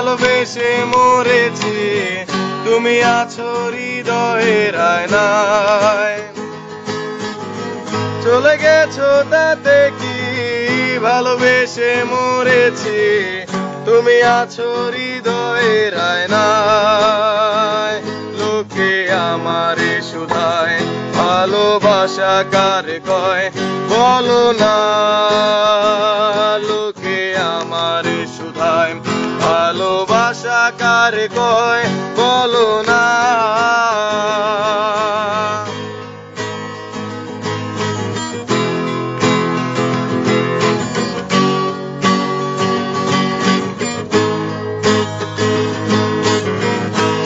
ভালোবেসে মরেছি, তুমি আছো হৃদয়ের আয়নায়। চলে গেছো তাতে কি, ভালোবেসে মরেছি, তুমি আছো হৃদয়ের আয়নায়। লোকে আমারে শুধায় ভালোবাসা কারে কয়, বলো না। লোকে আমারে শুধায় ভালোবাসা কারে কয়, বলো না।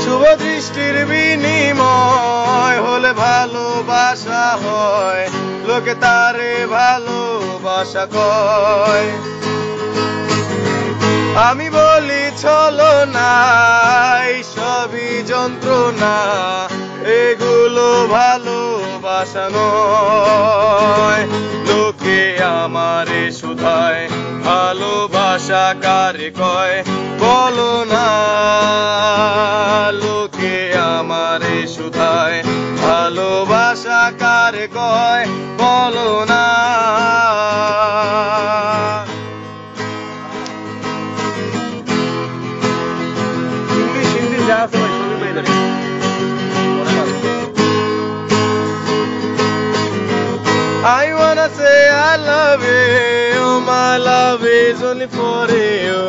শুভ দৃষ্টির বিনিময় হলে ভালোবাসা হয়, লোকে তারে ভালোবাসা কয়। আমি বলি চলো না, সবই যন্ত্রণা, এগুলো ভালোবাসা নয়। লোকে আমারে শুধায় ভালোবাসা কারে কয়, বলো না। লোকে আমারে শুধায় ভালোবাসা কারে কয়, বলো না। I wanna say I love you, my love is only for you.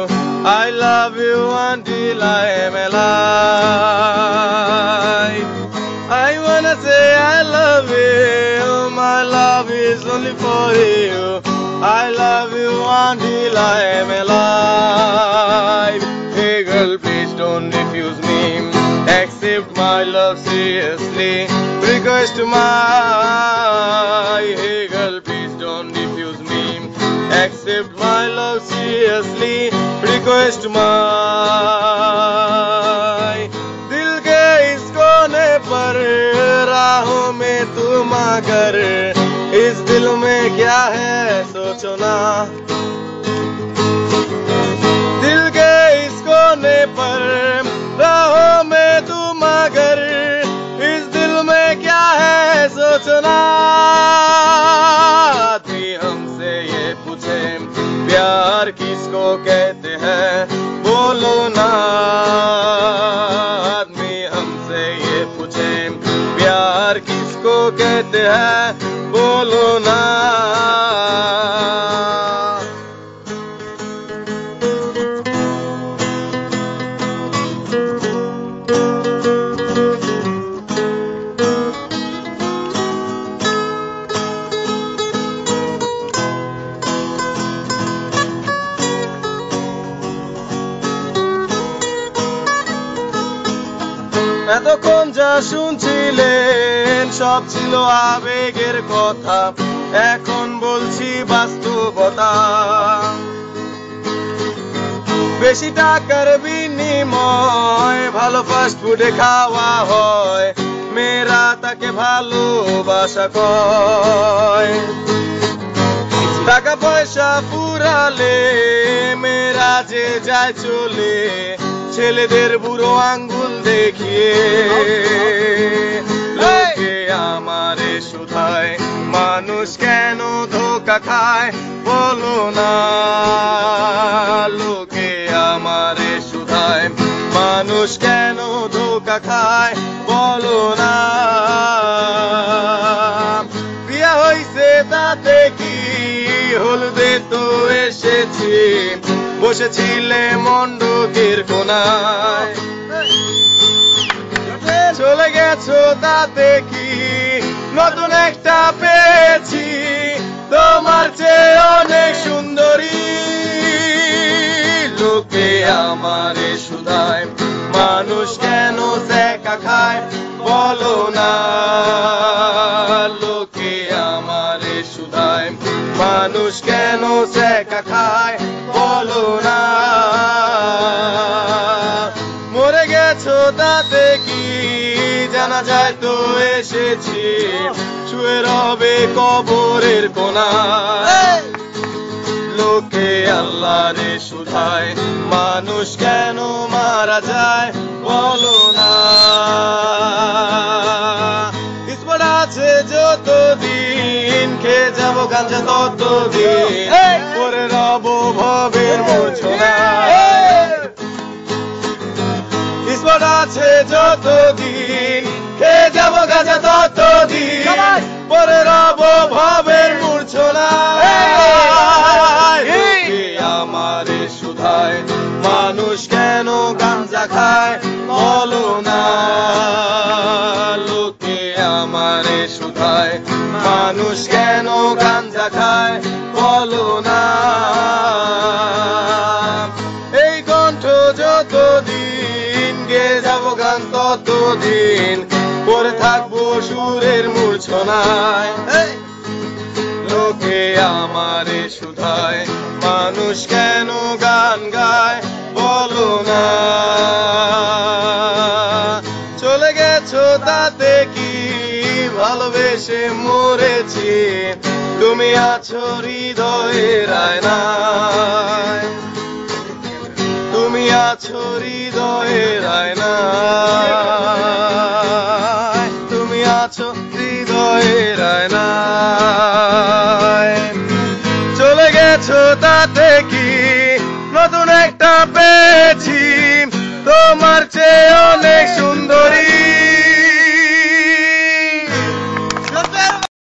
I love you until I am alive. I wanna say I love you, my love is only for you. I love you until I am alive. Hey girl, please don't refuse me, accept my love seriously. Request my, hey girl, please don't refuse me, accept my love seriously. Request my, दिल के इस कोने पर राहों में तुम आकर, इस दिल में क्या है सोचो ना। दिल के इस कोने पर राहों में तुम आकर, इस दिल में क्या है सोचो ना। आदमी हमसे ये पूछे प्यार किसको कहते हैं, बोलो ना। आदमी हमसे ये पूछे प्यार किसको कहते हैं, बोलो ना। এতক্ষণ যা শুনছিলেন সব ছিল আবেগের কথা, এখন বলছি বাস্তবতা। বেশি টাকার বিনিময় ভালো ফাস্ট ফুডে খাওয়া হয়, মেয়েরা তাকে ভালোবাসা কয়। টাকা পয়সা ফুরালে মেয়েরা যে যায় চলে, ছেলেদের বুড়ো আঙ্গুল দেখিয়ে। লোকে আমারে শুধায় মানুষ কেন ধোকা খায়, বলো না। লোকে আমারে শুধায় মানুষ কেন ধোকা খায়, বলো না। বিয়া হইছে তাতে কি, হলুদে তো এসেছি, বসেছিলে মণ্ডপের কোনায়। চলে গেছো তাতে কি, নতুন একটা পেয়েছি, তোমার চেয়ে অনেক সুন্দরী। লোকে আমারে শুধায় মানুষ কেন একা খায়, বলো না। লোকে আমারে শুধায় মানুষ কেন একা খায়, বলো না। মরে গেছো তাতে কি, জানা যায় তো এসেছি, শুয়ে রবে কবরের কোনায়। লোকে আল্লাহরে শুধায় মানুষ কেন মারা যায় বলো না। স্পট আছে যতদিন খেয়ে যাব গাঞ্জা ততদিন পরে রব ভবের মূর্ছনায়। স্পট আছে যতদিন খেয়ে যাব গাঞ্জা ততদিন পরে রব ভবের মূর্ছনায়। আমারে শুধায় মানুষ কেন গাঞ্জা খায় বলো না। লোকে আমারে শুধায় মানুষ কেন গাঞ্জা খায় বলো না। এই কণ্ঠ যতদিন গে যাব গান ততদিন পরে থাকবো সুরের মূর্ছনায়। লোকে আমারে শুধায় মানুষ কেন গান গায় বলো না। চলে গেছো তাতে কি ভালোবেসে মরেছি তুমি আছো হৃদয়ের আয়নায়। তুমি আছো হৃদয়ের আয়নায়। তুমি আছো হৃদয়ের আয়নায়। চলে গেছো তাতে কি